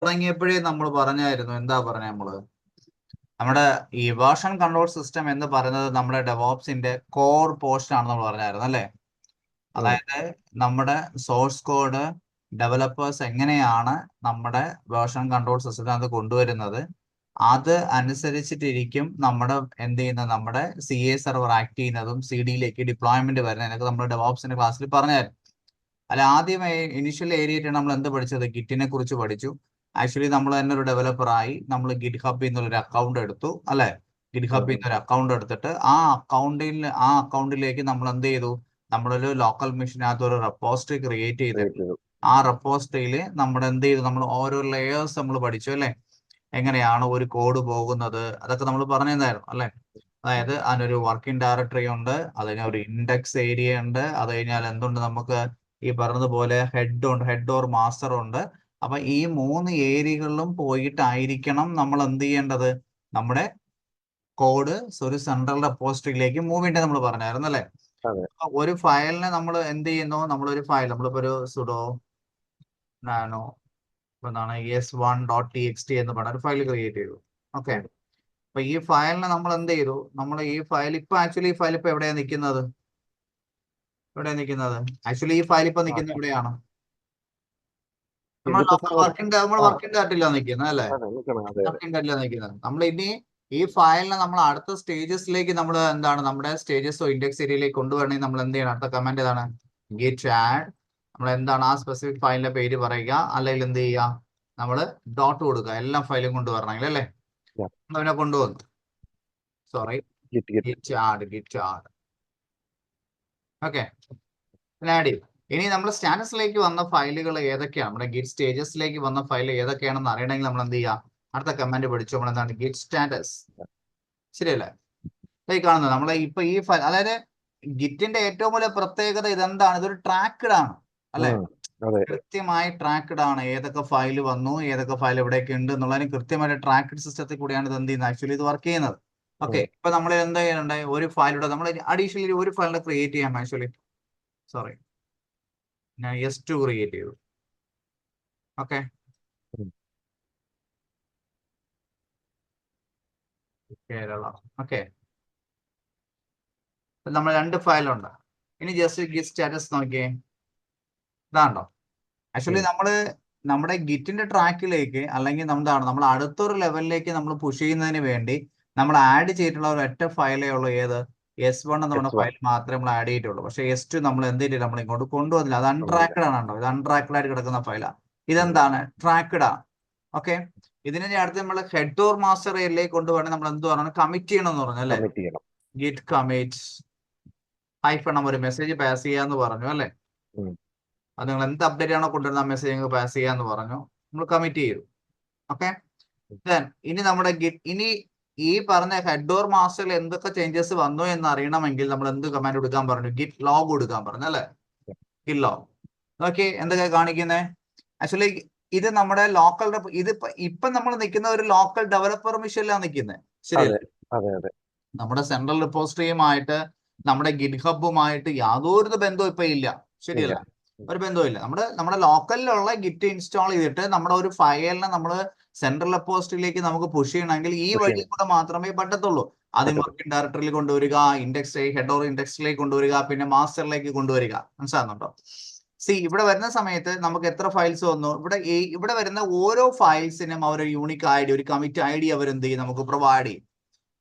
തുടങ്ങിയപ്പോഴേ നമ്മൾ പറഞ്ഞായിരുന്നു, എന്താ പറഞ്ഞ നമ്മള് നമ്മുടെ ഈ വേർഷൻ കൺട്രോൾ സിസ്റ്റം എന്ന് പറയുന്നത് നമ്മുടെ ഡെവോപ്സിന്റെ കോർ പോർഷൻ ആണെന്ന് നമ്മൾ പറഞ്ഞായിരുന്നു അല്ലേ. അതായത് നമ്മുടെ സോഴ്സ് കോഡ് ഡെവലപ്പേഴ്സ് എങ്ങനെയാണ് നമ്മുടെ വേർഷൻ കൺട്രോൾ സിസ്റ്റത്തിനകത്ത് കൊണ്ടുവരുന്നത്, അത് അനുസരിച്ചിട്ടിരിക്കും നമ്മുടെ എന്ത് ചെയ്യുന്നത്, നമ്മുടെ CA സെർവർ ആക്ട് ചെയ്യുന്നതും CD-യിലേക്ക് ഡിപ്ലോയ്മെന്റ് വരുന്നത്. എന്നൊക്കെ നമ്മൾ ഡെവോപ്സിന്റെ ക്ലാസ്സിൽ പറഞ്ഞായിരുന്നു. അല്ല, ആദ്യം ഇനിഷ്യൽ ഏരിയയിൽ നമ്മൾ എന്ത് പഠിച്ചത്, ഗിറ്റിനെ കുറിച്ച് പഠിച്ചു. ആക്ച്വലി നമ്മൾ തന്നെ ഒരു ഡെവലപ്പറായി നമ്മൾ ഗിറ്റ് ഹബിൽ നിന്നൊരു അക്കൗണ്ട് എടുത്തു അല്ലെ. ഗിറ്റ് ഹബിൽ നിന്ന് ഒരു അക്കൗണ്ട് എടുത്തിട്ട് ആ അക്കൗണ്ടിലേക്ക് നമ്മൾ എന്ത് ചെയ്തു, നമ്മളൊരു ലോക്കൽ മെഷീനകത്ത് ഒരു റെപ്പോസിറ്ററി ക്രിയേറ്റ് ചെയ്തിട്ട് ആ റെപ്പോസിറ്ററിയിൽ നമ്മൾ എന്ത് ചെയ്തു, നമ്മൾ ഓരോ ലെയേഴ്സ് നമ്മൾ പഠിച്ചു അല്ലെ. എങ്ങനെയാണ് ഒരു കോഡ് പോകുന്നത് അതൊക്കെ നമ്മൾ പറഞ്ഞു തന്നായിരുന്നു അല്ലെ. അതായത് അതിനൊരു വർക്കിംഗ് ഡയറക്ടറി ഉണ്ട്, അതിന് ഒരു ഇൻഡെക്സ് ഏരിയ ഉണ്ട്, അത് കഴിഞ്ഞാൽ എന്തുണ്ട്, നമുക്ക് ഈ പറഞ്ഞതുപോലെ ഹെഡ് ഉണ്ട്, ഹെഡ് ഓർ മാസ്റ്റർ ഉണ്ട്. അപ്പൊ ഈ 3 ഏരിയകളിലും പോയിട്ടായിരിക്കണം നമ്മൾ എന്ത് ചെയ്യേണ്ടത്, നമ്മുടെ കോഡ് ഒരു സെൻട്രൽ റെപ്പോസിറ്ററിയിലേക്ക് മൂവ് ചെയ്യേണ്ടത് നമ്മൾ പറഞ്ഞായിരുന്നു അല്ലെ. ഒരു ഫയലിനെ നമ്മൾ എന്ത് ചെയ്യുന്നു, നമ്മളൊരു ഫയൽ നമ്മളിപ്പോ ഒരു സുഡോ നാനോ എന്താണ് s1.txt എന്ന് പറഞ്ഞ ഒരു ഫയൽ ക്രിയേറ്റ് ചെയ്തു. ഓക്കെ, അപ്പൊ ഈ ഫയലിനെ നമ്മൾ എന്ത് ചെയ്തു, നമ്മൾ ഈ ഫയൽ ഇപ്പൊ ആക്ച്വലി ഈ ഫയൽ ഇപ്പൊ എവിടെയാണ് നിൽക്കുന്നത്, ആക്ച്വലി ഈ ഫയൽ ഇപ്പൊ നിൽക്കുന്നത് എവിടെയാണ്, നമ്മൾ വർക്കിംഗ് ഡയറക്ടറിയിലാണ് നിൽക്കുന്നത് അല്ലെ. വർക്കിംഗ് ഡയറക്ടറിയിലാണ് നിൽക്കുന്നത്. നമ്മൾ ഇനി ഈ ഫയലിനെ നമ്മൾ അടുത്ത സ്റ്റേജസിലേക്ക് നമ്മൾ എന്താണ്, നമ്മുടെ സ്റ്റേജസോ ഇൻഡെക്സ് ഏരിയയിലേക്ക് കൊണ്ടുവരണമെങ്കിൽ നമ്മൾ എന്ത് ചെയ്യണം, അടുത്ത കമാൻഡ് ഏതാണ്, ഗെറ്റ് ആഡ്. നമ്മൾ എന്താണ് ആ സ്പെസിഫിക് ഫയലിന്റെ പേര് പറയുക, അല്ലെങ്കിൽ എന്ത് ചെയ്യുക, നമ്മൾ ഡോട്ട് കൊടുക്കുക, എല്ലാ ഫയലും കൊണ്ടുവരണമെങ്കിൽ അല്ലേ. നമ്മളതിനെ കൊണ്ടുവന്നു, sorry git add. Okay, add ചെയ്യും. ഇനി നമ്മൾ സ്റ്റാറ്റസിലേക്ക് വന്ന ഫയലുകൾ ഏതൊക്കെയാണ്, നമ്മുടെ ഗിറ്റ് സ്റ്റേജസിലേക്ക് വന്ന ഫയൽ ഏതൊക്കെയാണെന്ന് അറിയണമെങ്കിൽ നമ്മൾ എന്ത് ചെയ്യുക, അടുത്ത കമാൻഡ് പഠിച്ചു. നമ്മൾ എന്താണ്, ഗിറ്റ് സ്റ്റാറ്റസ്. ശരിയല്ലേ. ഈ കാണുന്നത് നമ്മളെ ഇപ്പൊ ഈ ഫയൽ, അതായത് ഗിറ്റിന്റെ ഏറ്റവും വലിയ പ്രത്യേകത ഇതെന്താണ്, ഇതൊരു ട്രാക്ക്ഡ് ആണ് അല്ലെ. കൃത്യമായി ട്രാക്ക്ഡ് ആണ്, ഏതൊക്കെ ഫയൽ വന്നു, ഏതൊക്കെ ഫയൽ എവിടെയൊക്കെ ഉണ്ട് എന്നുള്ളതിന് കൃത്യമായിട്ട് ട്രാക്ക്ഡ് സിസ്റ്റത്തിൽ കൂടിയാണ് ഇത് എന്ത് ചെയ്യുന്നത്, ആക്ച്വലി ഇത് വർക്ക് ചെയ്യുന്നത്. ഓക്കെ, ഇപ്പൊ നമ്മൾ എന്താ ചെയ്യണ്ടേ, ഒരു ഫയലിലൂടെ നമ്മൾ അഡീഷണലി ഒരു ഫയലിനെ ക്രിയേറ്റ് ചെയ്യാം. ആക്ച്വലി സോറി, ഞാൻ S2 ക്രിയേറ്റ് ചെയ്തു. ഓക്കെ, കേരള. ഓക്കെ, നമ്മൾ 2 ഫയലുണ്ട്. ഇനി ജസ്റ്റ് ഗിറ്റ് സ്റ്റാറ്റസ് നോക്കിയേ, ഇതാണ്ടോ. ആക്ച്വലി നമ്മള് നമ്മുടെ ഗിറ്റിന്റെ ട്രാക്കിലേക്ക്, അല്ലെങ്കിൽ നമ്മൾ അടുത്തൊരു ലെവലിലേക്ക് നമ്മൾ പുഷ് ചെയ്യുന്നതിന് വേണ്ടി നമ്മൾ ആഡ് ചെയ്തിട്ടുള്ള ഒരു ഒറ്റ ഫയലേ ഉള്ളൂ, ഏത്, S1 എന്ന് പറഞ്ഞ ഫയൽ മാത്രമേ നമ്മൾ ആഡ് ചെയ്തിട്ടുള്ളൂ. പക്ഷേ S2 നമ്മൾ എന്ത് ചെയ്തില്ല, നമ്മൾ ഇങ്ങോട്ട് കൊണ്ടുവന്നില്ല. അത് അൺട്രാക്ക്ഡ് ആണോ, ഇത് അൺട്രാക്ക്ഡ് ആയിട്ട് കിടക്കുന്ന ഫയലാണ്. ഇതെന്താണ്, ട്രാക്ക്ഡ് ആണ്. ഓക്കെ, ഇതിനെ അടുത്ത് നമ്മൾ ഹെഡ് ഓർ മാസ്റ്റർ ഏരിയയിലേക്ക് കൊണ്ടുപോകണമെങ്കിൽ നമ്മൾ എന്ത് പറയണം, കമ്മിറ്റ് ചെയ്യണം എന്ന് പറഞ്ഞു അല്ലെ. ഗിറ്റ് കമ്മിറ്റ് ഹൈഫൺ ഒരു മെസ്സേജ് പാസ് ചെയ്യാന്ന് പറഞ്ഞു അല്ലെ. അത് നിങ്ങൾ എന്ത് അപ്ഡേറ്റ് ആണോ കൊണ്ടുവരുന്ന ആ മെസ്സേജ് നിങ്ങൾക്ക് പാസ് ചെയ്യാന്ന് പറഞ്ഞു, നമ്മൾ കമ്മിറ്റ് ചെയ്തു. ഓക്കെ, ഇനി നമ്മുടെ ഇനി ഈ പറഞ്ഞ ഹെഡ് ഓർ മാസ്റ്ററിൽ എന്തൊക്കെ ചേഞ്ചസ് വന്നു എന്ന് അറിയണമെങ്കിൽ നമ്മൾ എന്ത് കമാൻഡ് കൊടുക്കാൻ പറഞ്ഞു, ഗിറ്റ് ലോഗ് കൊടുക്കാൻ പറഞ്ഞു അല്ലെ. Git log. ഓക്കെ, എന്തൊക്കെ കാണിക്കുന്നത്, ആക്ച്വലി ഇത് നമ്മുടെ ലോക്കൽ, ഇത് ഇപ്പൊ നമ്മൾ നിൽക്കുന്ന ഒരു ലോക്കൽ ഡെവലപ്പർ മിഷനിലാണ് നിൽക്കുന്നത്. ശരിയല്ലേ. നമ്മുടെ സെൻട്രൽ റിപ്പോസിറ്ററിയുമായിട്ട് നമ്മുടെ ഗിറ്റ് ഹബുമായിട്ട് യാതൊരു ബന്ധവും ഇപ്പൊ ഇല്ല. ശരിയല്ല, ഒരു ബന്ധവുമില്ല. നമ്മുടെ ലോക്കലിലുള്ള ഗിറ്റ് ഇൻസ്റ്റാൾ ചെയ്തിട്ട് നമ്മുടെ ഒരു ഫയലിനെ നമ്മൾ സെൻട്രൽ റിപ്പോസിറ്ററിയിലേക്ക് നമുക്ക് പുഷ് ചെയ്യണമെങ്കിൽ ഈ വഴി കൂടെ മാത്രമേ പറ്റത്തുള്ളൂ. ആദ്യം വർക്കിംഗ് ഡയറക്ടറിയിൽ കൊണ്ടുവരിക, ഇൻഡെക്സ് ഹെഡ് ഓർ ഇൻഡെക്സിലേക്ക് കൊണ്ടുവരിക, പിന്നെ മാസ്റ്ററിലേക്ക് കൊണ്ടുവരിക. മനസ്സിലാകുന്നുണ്ടോ. ഇവിടെ വരുന്ന സമയത്ത് നമുക്ക് എത്ര ഫയൽസ് വന്നു, ഇവിടെ വരുന്ന ഓരോ ഫയൽസിനും അവർ യൂണിക് ഐഡി, ഒരു കമ്മിറ്റ് ഐഡി അവർ എന്ത് ചെയ്യും, നമുക്ക് പ്രൊവൈഡ് ചെയ്യും.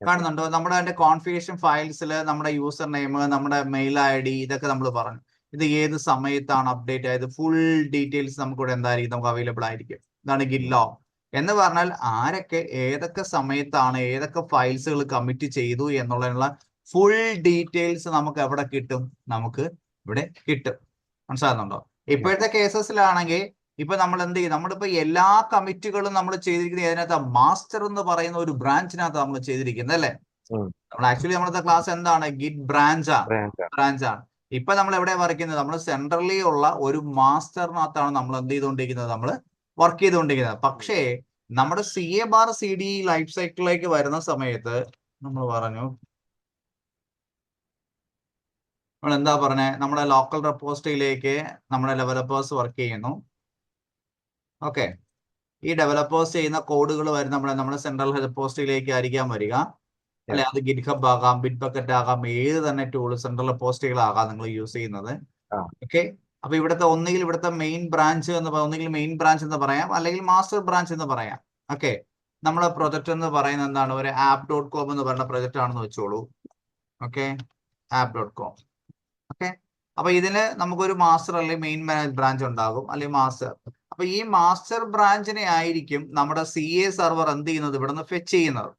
കാണുന്നുണ്ടോ, നമ്മുടെ അതിന്റെ കോൺഫിഗറേഷൻ ഫയൽസിൽ നമ്മുടെ യൂസർ നെയിം, നമ്മുടെ മെയിൽ ID ഇതൊക്കെ നമ്മൾ പറഞ്ഞു. ഇത് ഏത് സമയത്താണ് അപ്ഡേറ്റ് ആയത്, ഫുൾ ഡീറ്റെയിൽസ് നമുക്കിവിടെ എന്തായിരിക്കും, നമുക്ക് അവൈലബിൾ ആയിരിക്കും. ഇതാണ് ഗിറ്റ് ലോഗ് എന്ന് പറഞ്ഞാൽ ആരൊക്കെ ഏതൊക്കെ സമയത്താണ് ഏതൊക്കെ ഫയൽസുകൾ കമ്മിറ്റ് ചെയ്തു എന്നുള്ളതിനുള്ള ഫുൾ ഡീറ്റെയിൽസ് നമുക്ക് എവിടെ കിട്ടും, നമുക്ക് ഇവിടെ കിട്ടും. മനസ്സിലാകുന്നുണ്ടോ. ഇപ്പോഴത്തെ കേസസിലാണെങ്കിൽ ഇപ്പൊ നമ്മൾ എന്ത് ചെയ്യും, നമ്മളിപ്പോ എല്ലാ കമ്മിറ്റുകളും നമ്മൾ ചെയ്തിരിക്കുന്നത് ഇതിനകത്ത് മാസ്റ്റർ എന്ന് പറയുന്ന ഒരു ബ്രാഞ്ചിനകത്ത് നമ്മൾ ചെയ്തിരിക്കുന്നത് അല്ലേ. നമ്മൾ ആക്ച്വലി നമ്മളത്തെ ക്ലാസ് എന്താണ്, ഗിറ്റ് ബ്രാഞ്ചാണ്. ഇപ്പൊ നമ്മൾ എവിടെ വരയ്ക്കുന്നത്, നമ്മൾ സെൻട്രലി ഉള്ള ഒരു മാസ്റ്ററിനകത്താണ് നമ്മൾ എന്ത് ചെയ്തുകൊണ്ടിരിക്കുന്നത്, നമ്മൾ വർക്ക് ചെയ്തുകൊണ്ടിരിക്കുന്നത്. പക്ഷേ നമ്മുടെ CA/CD ലൈഫ് സൈക്കിളിലേക്ക് വരുന്ന സമയത്ത് നമ്മൾ പറഞ്ഞു, നമ്മൾ എന്താ പറഞ്ഞേ, നമ്മുടെ ലോക്കൽ റെപ്പോസിറ്ററിയിലേക്ക് നമ്മുടെ ഡെവലപ്പേഴ്സ് വർക്ക് ചെയ്യുന്നു. ഓക്കെ, ഈ ഡെവലപ്പേഴ്സ് ചെയ്യുന്ന കോഡുകൾ വരുന്ന നമ്മുടെ സെൻട്രൽ റെപ്പോസിറ്ററിയിലേക്ക് ആയിരിക്കാം വരിക, അല്ലെ? അത് ഗിറ്റ്ഹബ് ആകാം, ബിറ്റ് ബക്കറ്റ് ആകാം, ഏത് തന്നെ ടൂൾ സെൻട്രൽ റെപ്പോസിറ്ററികളാകാം നിങ്ങൾ യൂസ് ചെയ്യുന്നത്. ഓക്കെ, അപ്പൊ ഒന്നുകിൽ ഇവിടുത്തെ മെയിൻ ബ്രാഞ്ച് എന്ന് പറയാം, അല്ലെങ്കിൽ മാസ്റ്റർ ബ്രാഞ്ച് എന്ന് പറയാം. ഓക്കെ, നമ്മളെ പ്രൊജക്ട് എന്ന് പറയുന്നത് എന്താണ്? ഒരു app.com എന്ന് പറയുന്ന പ്രൊജക്ട് ആണെന്ന് വെച്ചോളൂ. Okay, app.com. ഓക്കെ, അപ്പൊ ഇതിന് നമുക്കൊരു മാസ്റ്റർ അല്ലെങ്കിൽ മെയിൻ ബ്രാഞ്ച് ഉണ്ടാകും, അല്ലെങ്കിൽ മാസ്റ്റർ. അപ്പൊ ഈ മാസ്റ്റർ ബ്രാഞ്ചിനെ ആയിരിക്കും നമ്മുടെ CA സെർവർ എന്ത് ചെയ്യുന്നത്? ഇവിടെ നിന്ന് ഫെച്ച് ചെയ്യുന്നത്.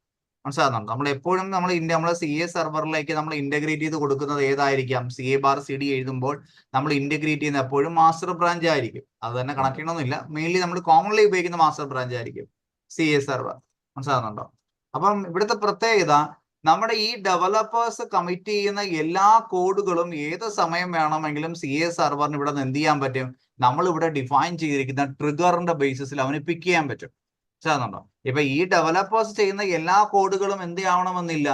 മനസ്സിലാകുന്നുണ്ട്? നമ്മൾ എപ്പോഴും നമ്മളെ CA സെർവറിലേക്ക് നമ്മൾ ഇന്റഗ്രേറ്റ് ചെയ്ത് കൊടുക്കുന്നത് ഏതായിരിക്കാം? CA/CD എഴുതുമ്പോൾ നമ്മൾ ഇന്റഗ്രേറ്റ് ചെയ്യുന്ന എപ്പോഴും മാസ്റ്റർ ബ്രാഞ്ച് ആയിരിക്കും. അത് തന്നെ കണക്ട് ചെയ്യണമെന്നില്ല, മെയിൻലി നമ്മൾ കോമൺലി ഉപയോഗിക്കുന്ന മാസ്റ്റർ ബ്രാഞ്ച് ആയിരിക്കും CA സെർവർ. മനസ്സിലാകുന്നുണ്ടോ? അപ്പം ഇവിടുത്തെ പ്രത്യേകത, നമ്മുടെ ഈ ഡെവലപ്പേഴ്സ് കമ്മിറ്റ് ചെയ്യുന്ന എല്ലാ കോഡുകളും ഏത് സമയം വേണമെങ്കിലും CA സെർവറിന് ഇവിടെ നിന്ന് എന്ത് ചെയ്യാൻ പറ്റും? നമ്മൾ ഇവിടെ ഡിഫൈൻ ചെയ്തിരിക്കുന്ന ട്രിഗറിന്റെ ബേസിസിൽ അവന് പിക്ക് ചെയ്യാൻ പറ്റും. മനസ്സിലാകുന്നുണ്ടോ? ഇപ്പൊ ഈ ഡെവലപ്പേഴ്സ് ചെയ്യുന്ന എല്ലാ കോഡുകളും എന്ത് ആവണമെന്നില്ല,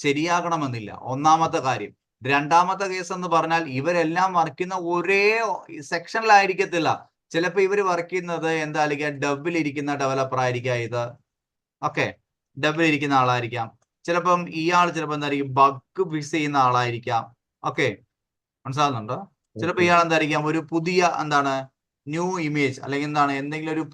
ശരിയാകണമെന്നില്ല, ഒന്നാമത്തെ കാര്യം. രണ്ടാമത്തെ കേസ് എന്ന് പറഞ്ഞാൽ ഇവരെല്ലാം വർക്ക് ചെയ്യുന്ന ഒരേ സെക്ഷനിലായിരിക്കത്തില്ല. ചിലപ്പോൾ ഇവർ വർക്ക് ചെയ്യുന്നത് എന്തായിരിക്കാം? ഡബിലിരിക്കുന്ന ഡെവലപ്പർ ആയിരിക്കാം ഇത്. ഓക്കെ, ഡബിലിരിക്കുന്ന ആളായിരിക്കാം. ചിലപ്പം ഇയാൾ എന്തായിരിക്കും? ബഗ് ഫിക്സ് ചെയ്യുന്ന ആളായിരിക്കാം. ഓക്കെ, മനസ്സിലാകുന്നുണ്ടോ? ചിലപ്പോൾ ഇയാൾ എന്തായിരിക്കാം? ഒരു പുതിയ ന്യൂ ഇമേജ് അല്ലെങ്കിൽ എന്തെങ്കിലും ഒരു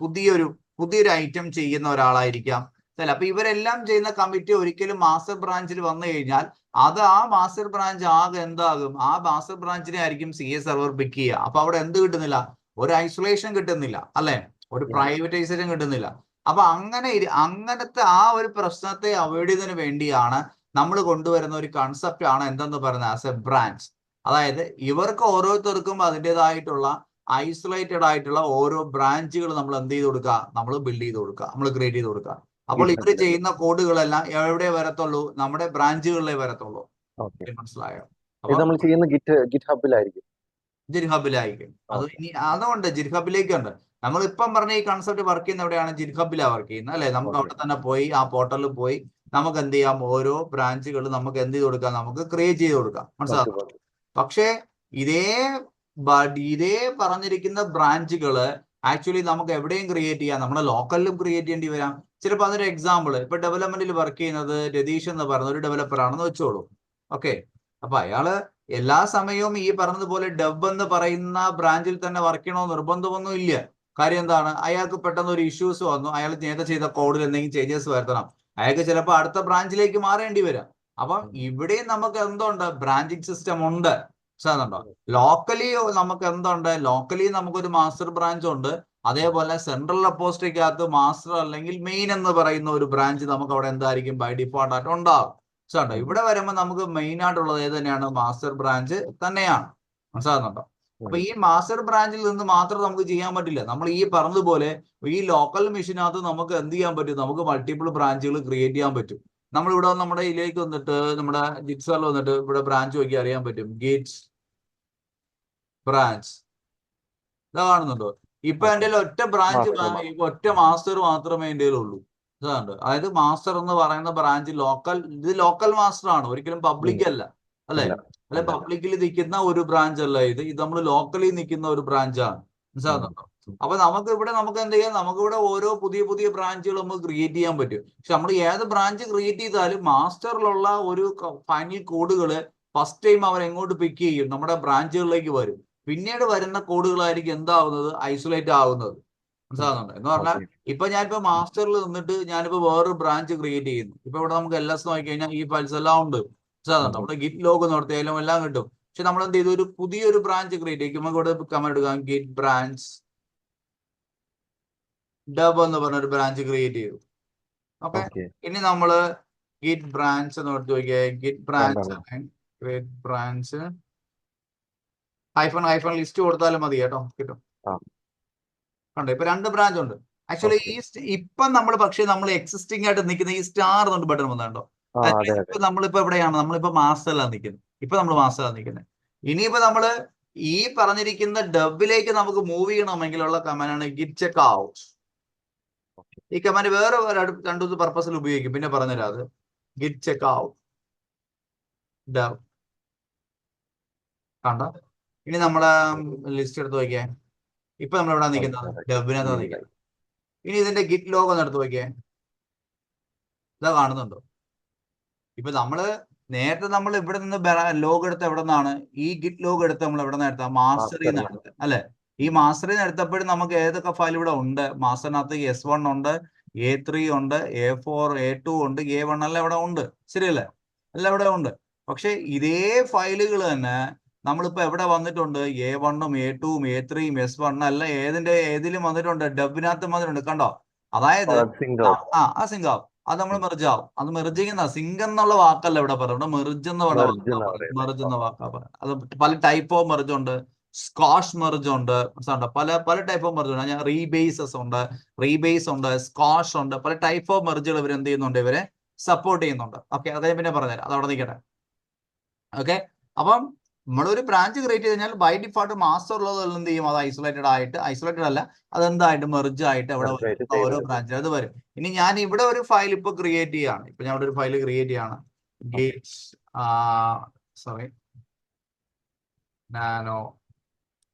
പുതിയൊരു ഐറ്റം ചെയ്യുന്ന ഒരാളായിരിക്കാം. അപ്പൊ ഇവരെല്ലാം ചെയ്യുന്ന കമ്മിറ്റി ഒരിക്കലും മാസ്റ്റർ ബ്രാഞ്ചിൽ വന്നു കഴിഞ്ഞാൽ അത് ആ മാസ്റ്റർ ബ്രാഞ്ച് ആകെ എന്താകും? ആ മാസ്റ്റർ ബ്രാഞ്ചിനെ ആയിരിക്കും CA സെർവർ പിക്ക് ചെയ്യുക. അപ്പൊ അവിടെ എന്ത് കിട്ടുന്നില്ല? ഒരു ഐസൊലേഷൻ കിട്ടുന്നില്ല, അല്ലെ? ഒരു പ്രൈവറ്റൈസേഷൻ കിട്ടുന്നില്ല. അപ്പൊ അങ്ങനത്തെ ആ ഒരു പ്രശ്നത്തെ അവോയ്ഡ് ചെയ്യുന്നതിന് വേണ്ടിയാണ് നമ്മൾ കൊണ്ടുവരുന്ന ഒരു കൺസെപ്റ്റ് ആണ് എന്തെന്ന് പറയുന്നത് ആസ് എ ബ്രാഞ്ച്. അതായത് ഇവർക്ക് ഓരോരുത്തർക്കും അതിൻ്റെതായിട്ടുള്ള ഐസൊലേറ്റഡ് ആയിട്ടുള്ള ഓരോ ബ്രാഞ്ചുകൾ നമ്മൾ എന്ത് ചെയ്ത് കൊടുക്കുക? നമ്മൾ ബിൽഡ് ചെയ്ത് കൊടുക്കുക, നമ്മൾ ക്രിയേറ്റ് ചെയ്ത് കൊടുക്കുക. അപ്പോൾ ഇവർ ചെയ്യുന്ന കോഡുകളെല്ലാം എവിടെ വരത്തുള്ളൂ? നമ്മുടെ ബ്രാഞ്ചുകളിലേ വരത്തുള്ളൂ. മനസ്സിലായോ? നമ്മൾ ചെയ്യുന്ന ഗിറ്റ്ഹബിലായിരിക്കും. അത് അതുകൊണ്ട് ജിറ്റ്ഹബിലേക്ക് ഉണ്ട്. നമ്മളിപ്പം പറഞ്ഞ ഈ കൺസെപ്റ്റ് വർക്ക് ചെയ്യുന്ന എവിടെയാണ്? ജിറ്റ്ഹബിലാണ് വർക്ക് ചെയ്യുന്നത്, അല്ലെ? നമുക്ക് അവിടെ തന്നെ പോയി ആ പോർട്ടലിൽ പോയി നമുക്ക് എന്ത് ചെയ്യാം? ഓരോ ബ്രാഞ്ചുകൾ നമുക്ക് എന്ത് ചെയ്ത് കൊടുക്കാം? നമുക്ക് ക്രിയേറ്റ് ചെയ്ത് കൊടുക്കാം. മനസ്സിലാക്കാം? പക്ഷേ ഇതേ പറഞ്ഞിരിക്കുന്ന ബ്രാഞ്ചുകള് ആക്ച്വലി നമുക്ക് എവിടെയും ക്രിയേറ്റ് ചെയ്യാം, നമ്മുടെ ലോക്കലിലും ക്രിയേറ്റ് ചെയ്യേണ്ടി വരാം. ചിലപ്പോൾ അതൊരു എക്സാമ്പിൾ, ഇപ്പൊ ഡെവലപ്മെന്റിൽ വർക്ക് ചെയ്യുന്നത് രതീഷ് എന്ന് പറയുന്ന ഒരു ഡെവലപ്പർ ആണെന്ന് വെച്ചോളൂ. ഓക്കെ, അപ്പൊ അയാള് എല്ലാ സമയവും ഈ പറഞ്ഞതുപോലെ ഡെവ് എന്ന് പറയുന്ന ബ്രാഞ്ചിൽ തന്നെ വർക്ക് ചെയ്യണമെന്ന് നിർബന്ധമൊന്നും ഇല്ല. കാര്യം എന്താണ്? അയാൾക്ക് പെട്ടെന്ന് ഒരു ഇഷ്യൂസ് വന്നു, അയാൾ നേരത്തെ ചെയ്ത കോഡിൽ എന്തെങ്കിലും ചേഞ്ചസ് വരുത്തണം, അയാൾക്ക് ചിലപ്പോൾ അടുത്ത ബ്രാഞ്ചിലേക്ക് മാറേണ്ടി വരാം. അപ്പം ഇവിടെയും നമുക്ക് എന്തുണ്ട്? ബ്രാഞ്ചിങ് സിസ്റ്റം ഉണ്ട്. മനസ്സിലാകുന്നുണ്ടോ? ലോക്കലി നമുക്ക് എന്തുണ്ട്? ലോക്കലി നമുക്കൊരു മാസ്റ്റർ ബ്രാഞ്ച് ഉണ്ട്. അതേപോലെ സെൻട്രൽ റെപ്പോസിറ്ററിക്കകത്ത് മാസ്റ്റർ അല്ലെങ്കിൽ മെയിൻ എന്ന് പറയുന്ന ഒരു ബ്രാഞ്ച് നമുക്ക് അവിടെ എന്തായിരിക്കും? ബൈ ഡിഫോൾട്ട് ആയിട്ട് ഉണ്ടാകും. മനസ്സിലാണ്ടോ? ഇവിടെ വരുമ്പോൾ നമുക്ക് മെയിൻ ആയിട്ടുള്ളത് ഏത് തന്നെയാണ്? മാസ്റ്റർ ബ്രാഞ്ച് തന്നെയാണ്. മനസ്സിലാകുന്നുണ്ടോ? അപ്പൊ ഈ മാസ്റ്റർ ബ്രാഞ്ചിൽ നിന്ന് മാത്രം നമുക്ക് ചെയ്യാൻ പറ്റില്ല. നമ്മൾ ഈ പറഞ്ഞതുപോലെ ഈ ലോക്കൽ മെഷീനകത്ത് നമുക്ക് എന്ത് ചെയ്യാൻ പറ്റും? നമുക്ക് മൾട്ടിപ്പിൾ ബ്രാഞ്ചുകൾ ക്രിയേറ്റ് ചെയ്യാൻ പറ്റും. നമ്മളിവിടെ നമ്മുടെ ഇതിലേക്ക് വന്നിട്ട് നമ്മുടെ ജിറ്റ്സിൽ വന്നിട്ട് ഇവിടെ ബ്രാഞ്ച് നോക്കി അറിയാൻ പറ്റും. ഗിറ്റ്സ് ബ്രാഞ്ച് ഇതാ കാണുന്നുണ്ടോ? ഇപ്പൊ എൻ്റെ ഒറ്റ ബ്രാഞ്ച്, ഒറ്റ മാസ്റ്റർ മാത്രമേ എൻ്റെ ഉള്ളൂ. ഇതാണ്ട്, അതായത് മാസ്റ്റർ എന്ന് പറയുന്ന ബ്രാഞ്ച് ഇത് ലോക്കൽ മാസ്റ്റർ ആണ്, ഒരിക്കലും പബ്ലിക് അല്ല, അല്ലെ? അല്ലെ, പബ്ലിക്കിൽ നിൽക്കുന്ന ഒരു ബ്രാഞ്ച് അല്ല ഇത് നമ്മൾ ലോക്കലി നിൽക്കുന്ന ഒരു ബ്രാഞ്ചാണ്. മനസ്സിലാകുന്നുണ്ടോ? അപ്പൊ നമുക്ക് എന്ത് ചെയ്യാം? നമുക്കിവിടെ ഓരോ പുതിയ പുതിയ ബ്രാഞ്ചുകൾ നമുക്ക് ക്രിയേറ്റ് ചെയ്യാൻ പറ്റും. പക്ഷെ നമ്മൾ ഏത് ബ്രാഞ്ച് ക്രിയേറ്റ് ചെയ്താലും മാസ്റ്ററിലുള്ള ഒരു ഫൈനൽ കോഡുകള് ഫസ്റ്റ് ടൈം അവർ എങ്ങോട്ട് പിക്ക് ചെയ്യും? നമ്മുടെ ബ്രാഞ്ചുകളിലേക്ക് വരും. പിന്നീട് വരുന്ന കോഡുകളായിരിക്കും എന്താവുന്നത്? ഐസൊലേറ്റ് ആവുന്നത്. മനസ്സിലാകുന്നുണ്ട്? എന്ന് പറഞ്ഞാൽ ഇപ്പൊ ഞാനിപ്പോ മാസ്റ്ററിൽ നിന്നിട്ട് ഞാനിപ്പോ വേറൊരു ബ്രാഞ്ച് ക്രിയേറ്റ് ചെയ്യുന്നു. ഇപ്പൊ ഇവിടെ നമുക്ക് LS നോക്കി കഴിഞ്ഞാൽ ഈ ഫയൽസ് എല്ലാം ഉണ്ട്. മനസ്സിലാകുന്നുണ്ട്? നമ്മുടെ ഗിറ്റ് ലോഗ് നടത്തിയാലും എല്ലാം കിട്ടും. പക്ഷെ നമ്മൾ എന്ത് ചെയ്തു? ഒരു പുതിയൊരു ബ്രാഞ്ച് ക്രിയേറ്റ് ചെയ്യും. നമുക്ക് ഇവിടെ കമന്റ് എടുക്കാം, ഗിറ്റ് ബ്രാഞ്ച് ഡബ് എന്ന് പറഞ്ഞൊരു ബ്രാഞ്ച് ക്രിയേറ്റ് ചെയ്തു. ഓക്കെ, ഇനി നമ്മള് ഗിറ്റ് ബ്രാഞ്ച് എന്ന് എടുത്ത് നോക്കിയാൽ ഗിറ്റ് ബ്രാഞ്ച് ഹൈഫൺ ലിസ്റ്റ് കൊടുത്താലും മതി കേട്ടോ, കിട്ടും. കണ്ടോ? ഇപ്പൊ 2 ബ്രാഞ്ച് ഉണ്ട്. ആക്ച്വലി ഇപ്പം നമ്മൾ എക്സിസ്റ്റിംഗ് ആയിട്ട് നിൽക്കുന്ന ഈ സ്റ്റാർ എന്നുണ്ട് ബട്ടൺ വന്നുണ്ടോ? ഇപ്പൊ നമ്മളിപ്പോ എവിടെയാണ്? നമ്മളിപ്പോ മാസ്റ്ററിലാണ് നിൽക്കുന്നത്. ഇപ്പൊ നമ്മൾ മാസ്റ്ററിലാണ് നിൽക്കുന്നത്. ഇനിയിപ്പോ നമ്മള് ഈ പറഞ്ഞിരിക്കുന്ന ഡബിലേക്ക് നമുക്ക് മൂവ് ചെയ്യണമെങ്കിലുള്ള കമാൻഡാണ് ഗിറ്റ് ചെക്ക് ഔട്ട്. ഈ കമാൻഡ് വേറെ 2 പർപ്പസിൽ ഉപയോഗിക്കും, പിന്നെ പറഞ്ഞുതരാം. അത് ഗിറ്റ് ചെക്ക് ഔട്ട് ഡബ്. കണ്ടോ? ഇനി നമ്മളെ ലിസ്റ്റ് എടുത്ത് നോക്കിയാൽ ഇപ്പൊ നമ്മൾ എവിടെ നിൽക്കുന്നത്? ഡബിനകത്ത് നിൽക്കുന്നത്. ഇനി ഇതിന്റെ ഗിറ്റ് ലോഗ് ഒന്ന് എടുത്ത് നോക്കിയേ. ഇതാ കാണുന്നുണ്ടോ? ഇപ്പൊ നേരത്തെ നമ്മൾ ഇവിടെ നിന്ന് ലോഗ് എടുത്ത എവിടെ നിന്നാണ്? ഈ ഗിറ്റ് ലോഗ് എടുത്ത് നമ്മൾ എവിടെ നിന്ന് എടുത്ത? മാസ്റ്ററിൽ നിന്ന് എടുത്ത് അല്ലെ? ഈ മാസ്റ്ററിൽ നിന്ന് എടുത്തപ്പോഴും നമുക്ക് ഏതൊക്കെ ഫയൽ ഇവിടെ ഉണ്ട്? മാസ്റ്ററിനകത്ത് S1 ഉണ്ട്, A3 ഉണ്ട്, A4, A2 ഉണ്ട്, A1 എല്ലാം ഇവിടെ ഉണ്ട്. ശരിയല്ലേ? എല്ലാം ഇവിടെ ഉണ്ട്. പക്ഷെ ഇതേ ഫയലുകൾ തന്നെ നമ്മളിപ്പോ എവിടെ വന്നിട്ടുണ്ട്? A1ഉം A2ഉം A3ഉം S1 എല്ലാം ഏതിലും വന്നിട്ടുണ്ട്? ഡബിനകത്ത് വന്നിട്ടുണ്ട്. കണ്ടോ? അതായത് ആ സിങ്ക് ആവും. അത് നമ്മൾ മെർജ് ആവും. അത് മെർജ് ചെയ്യുന്ന സിങ്ക് എന്നുള്ള വാക്കല്ല ഇവിടെ പറയുന്നത്, മെർജ് എന്ന് മെർജ് എന്ന വാക്കാ പറയുന്നത്. അത് പല ടൈപ്പ് ഓഫ് മെർജ് ഉണ്ട്. സ്കോഷ് മെർജ് ഉണ്ട്, പല ടൈപ്പ് ഓഫ് മെർജ് ഉണ്ട്. ഞാൻ റീബേസസ് ഉണ്ട്, സ്കോഷ് ഉണ്ട്, പല ടൈപ്പ് ഓഫ് മെർജുകൾ ഇവർ എന്ത് ചെയ്യുന്നുണ്ട്? ഇവരെ സപ്പോർട്ട് ചെയ്യുന്നുണ്ട്. ഓക്കെ, അതേ പിന്നെ പറഞ്ഞുതരാം, അത് അവിടെ നിൽക്കട്ടെ. ഓക്കെ, അപ്പം നമ്മളൊരു ബ്രാഞ്ച് ക്രിയേറ്റ് ചെയ്ത് കഴിഞ്ഞാൽ ബൈ ഡിഫോൾട്ട് മാസ്റ്റർ ഉള്ളത് എന്ത് ചെയ്യും? അത് ഐസൊലേറ്റഡ് അല്ല, അതെന്തായിട്ട് മെർജ് ആയിട്ട് അവിടെ ഓരോ ബ്രാഞ്ചിൽ അത് വരും. ഇനി ഞാൻ ഇവിടെ ഒരു ഫയൽ ഇപ്പൊ ക്രിയേറ്റ് ചെയ്യാണ്. ഇപ്പൊ ഞാൻ ഇവിടെ ഒരു ഫയൽ ക്രിയേറ്റ് ചെയ്യാണ്, nano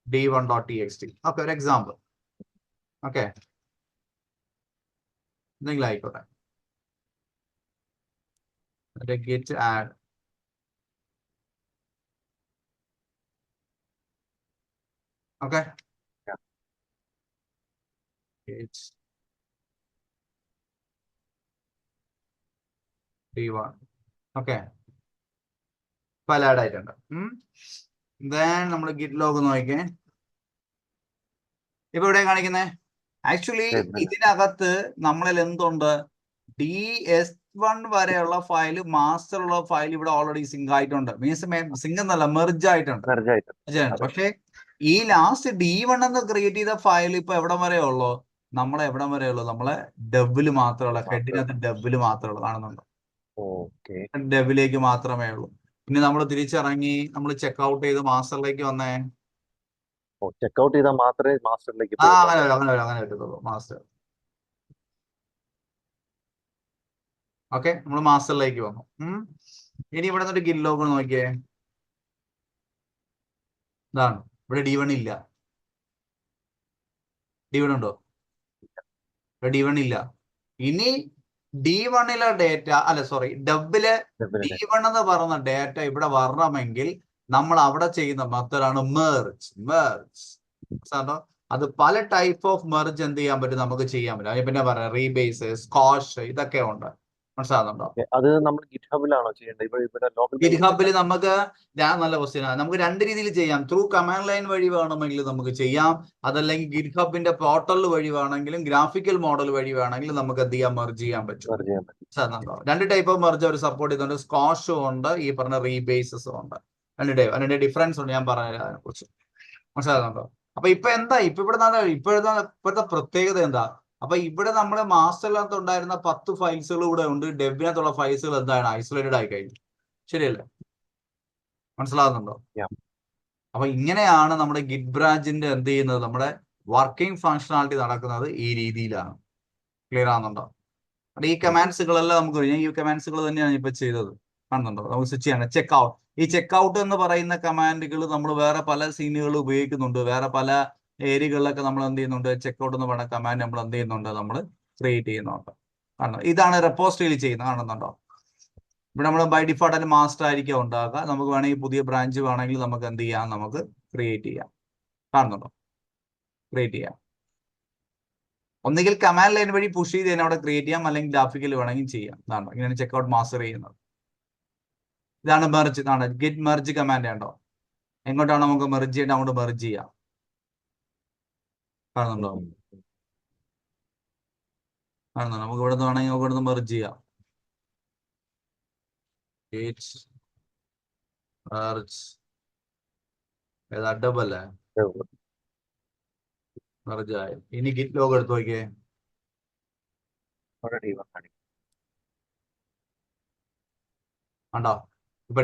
d1.txt. ഓക്കെ, ഒരു എക്സാമ്പിൾ. ഓക്കെ, എന്തെങ്കിലും ആയിക്കോട്ടെ. Git add. Okay, d1. Okay, file add ആയിട്ടുണ്ട്. ദെൻ നമ്മൾ ഗിറ്റ് ലോഗ് നോക്കിക്കേ. ഇപ്പൊ ഇവിടെ കാണിക്കുന്നേ ആക്ച്വലി ഇതിനകത്ത് നമ്മളിൽ എന്തുണ്ട്? DS1 വരെയുള്ള ഫയൽ, മാസ്റ്റർ ഉള്ള ഫയൽ ഇവിടെ ഓൾറെഡി സിങ്ക് ആയിട്ടുണ്ട്. മീൻസ് സിങ്ക് എന്നല്ല, മെർജ് ആയിട്ടുണ്ട്. പക്ഷെ ഈ ലാസ്റ്റ് D1 എന്ന് ക്രിയേറ്റ് ചെയ്ത ഫയൽ ഇപ്പൊ എവിടം വരെ ഉള്ളു? എവിടം വരെ ഉള്ളു? നമ്മളെ ഡെബില് മാത്രമുള്ള, ഹെഡിനകത്ത് ഡെബില് മാത്രമുള്ളൂ. കാണുന്നുണ്ടോ? ഡെബിലേക്ക് മാത്രമേ ഉള്ളൂ. പിന്നെ നമ്മൾ തിരിച്ചിറങ്ങി നമ്മൾ ചെക്ക് ഔട്ട് ചെയ്ത് മാസ്റ്ററിലേക്ക് വന്നേ. ചെക്ക്ഔട്ട് ചെയ്താൽ മാത്രമേ മാസ്റ്ററിലേക്ക് അങ്ങനെ പറ്റത്തുള്ളൂ. മാസ്റ്റർ. ഓക്കെ, നമ്മൾ മാസ്റ്ററിലേക്ക് വന്നു. ഇനി ഇവിടെ നിന്നൊരു ഗിറ്റ് ലോഗ് നോക്കിയേ. ഇതാണ്, ഇവിടെ D1 ഇല്ല. D1 ഉണ്ടോ? ഇവിടെ D1 ഇല്ല. ഇനി D1ലെ ഡേറ്റ ഡബില് D1 എന്ന് പറയുന്ന ഡേറ്റ ഇവിടെ വരണമെങ്കിൽ നമ്മൾ അവിടെ ചെയ്യുന്ന മെത്തേഡാണ് മെർജ്. അത് പല ടൈപ്പ് ഓഫ് മെർജ് എന്ത് ചെയ്യാൻ പറ്റും? നമുക്ക് ചെയ്യാൻ പറ്റും. അതിന് പിന്നെ പറയാം റീബേസ്, സ്കോഷ്, ഇതൊക്കെ ഉണ്ട്. മനസ്സിലാകുന്നുണ്ടോ? അത് നമ്മൾ ഗിറ്റ് ഹബിലാണോ ചെയ്യേണ്ടത്? ഗിറ്റ് ഹബിൽ നമുക്ക് നല്ല ക്വസ്റ്റ്യനാണ്. നമുക്ക് രണ്ട് രീതിയിൽ ചെയ്യാം. ത്രൂ കമാൻഡ് ലൈൻ വഴി വേണമെങ്കിൽ നമുക്ക് ചെയ്യാം, അതല്ലെങ്കിൽ ഗിറ്റ് ഹബിന്റെ പോർട്ടൽ വഴി വേണമെങ്കിലും, ഗ്രാഫിക്കൽ മോഡൽ വഴി വേണമെങ്കിലും നമുക്ക് എന്ത് ചെയ്യാം? മെർജ് ചെയ്യാൻ പറ്റും. രണ്ട് ടൈപ്പ് ഓഫ് മെർജ് അവർ സപ്പോർട്ട് ചെയ്യുന്നുണ്ട്. സ്കോഷും ഉണ്ട്, ഈ പറഞ്ഞ റീബേസസും ഉണ്ട്. അതിന്റെ ഡിഫറൻസ് ഉണ്ട്, ഞാൻ പറഞ്ഞുതരാം അതിനെ കുറിച്ച്. മനസ്സിലാകുന്നുണ്ടോ? അപ്പൊ ഇപ്പൊ എന്താ ഇപ്പോഴത്തെ പ്രത്യേകത എന്താ? അപ്പൊ ഇവിടെ നമ്മുടെ മാസ്റ്ററിനകത്ത് ഉണ്ടായിരുന്ന 10 ഫയൽസുകൾ ഇവിടെ ഉണ്ട്. ഡെബിനകത്തുള്ള ഫയൽസുകൾ എന്താണ്? ഐസൊലേറ്റഡ് ആയി കഴിഞ്ഞു. ശരിയല്ലേ? മനസ്സിലാകുന്നുണ്ടോ? അപ്പൊ ഇങ്ങനെയാണ് നമ്മുടെ ഗിറ്റ് ബ്രാഞ്ചിന്റെ എന്ത് ചെയ്യുന്നത്? നമ്മുടെ വർക്കിംഗ് ഫങ്ഷണാലിറ്റി നടക്കുന്നത് ഈ രീതിയിലാണ്. ക്ലിയർ ആകുന്നുണ്ടോ? ഈ കമാൻഡ്സുകളെല്ലാം നമുക്ക് ഈ കമാൻഡ്സുകൾ തന്നെയാണ് ഇപ്പൊ ചെയ്തത്. കാണുന്നുണ്ടോ? നമുക്ക് സ്വിച്ച് ചെയ്യണം. Check out. ഈ ചെക്ക് ഔട്ട് എന്ന് പറയുന്ന കമാൻഡുകൾ നമ്മൾ വേറെ പല സീനുകൾ ഉപയോഗിക്കുന്നുണ്ട്. വേറെ പല ഏരിയകളിലൊക്കെ നമ്മൾ എന്ത് ചെയ്യുന്നുണ്ട്? ചെക്ക് ഔട്ട് എന്ന് പറയുന്ന കമാൻഡ് നമ്മൾ എന്ത് ചെയ്യുന്നുണ്ട്? നമ്മൾ ക്രിയേറ്റ് ചെയ്യുന്നുണ്ട്. കാണുന്നു, ഇതാണ് റെപ്പോസിറ്ററിയിൽ ചെയ്യുന്നത്. കാണുന്നുണ്ടോ? ഇവിടെ നമ്മൾ ബൈ ഡിഫോൾട്ട് മാസ്റ്റർ ആയിരിക്കും ഉണ്ടാക്കുക. നമുക്ക് വേണമെങ്കിൽ പുതിയ ബ്രാഞ്ച് വേണമെങ്കിൽ നമുക്ക് എന്ത് ചെയ്യാം? നമുക്ക് ക്രിയേറ്റ് ചെയ്യാം. കാണുന്നുണ്ടോ? ക്രിയേറ്റ് ചെയ്യാം. ഒന്നുകിൽ കമാൻഡ് ലൈൻ വഴി പുഷ് ചെയ്ത് തന്നെ അവിടെ ക്രിയേറ്റ് ചെയ്യാം, അല്ലെങ്കിൽ ഗ്രാഫിക്കൽ വേണമെങ്കിൽ ചെയ്യാം. ഇതാണ് ഇങ്ങനെ ചെക്ക് ഔട്ട് മാസ്റ്റർ ചെയ്യുന്നത്. ഇതാണ് മെർജ്. ഇതാണ് ഗിറ്റ് മെർജ് കമാൻഡ്. ഉണ്ടോ? എങ്ങോട്ടാണ് നമുക്ക് മെർജ് ചെയ്യേണ്ടത്? അങ്ങോട്ട് മെർജ് ചെയ്യാം. കാണുന്നുണ്ടോ? നമുക്ക് ഇവിടെ നിന്ന് വേണമെങ്കിൽ ഇവിടെ നിന്ന് മെർജ് ചെയ്യാം. ഏതാ? ഡബിൾ അല്ലേ? മെർജ് ആയി. ഇനി ഗിറ്റ് ലോഗ് എടുത്ത് നോക്കിയേ. കണ്ടോ? ഇപ്പൊ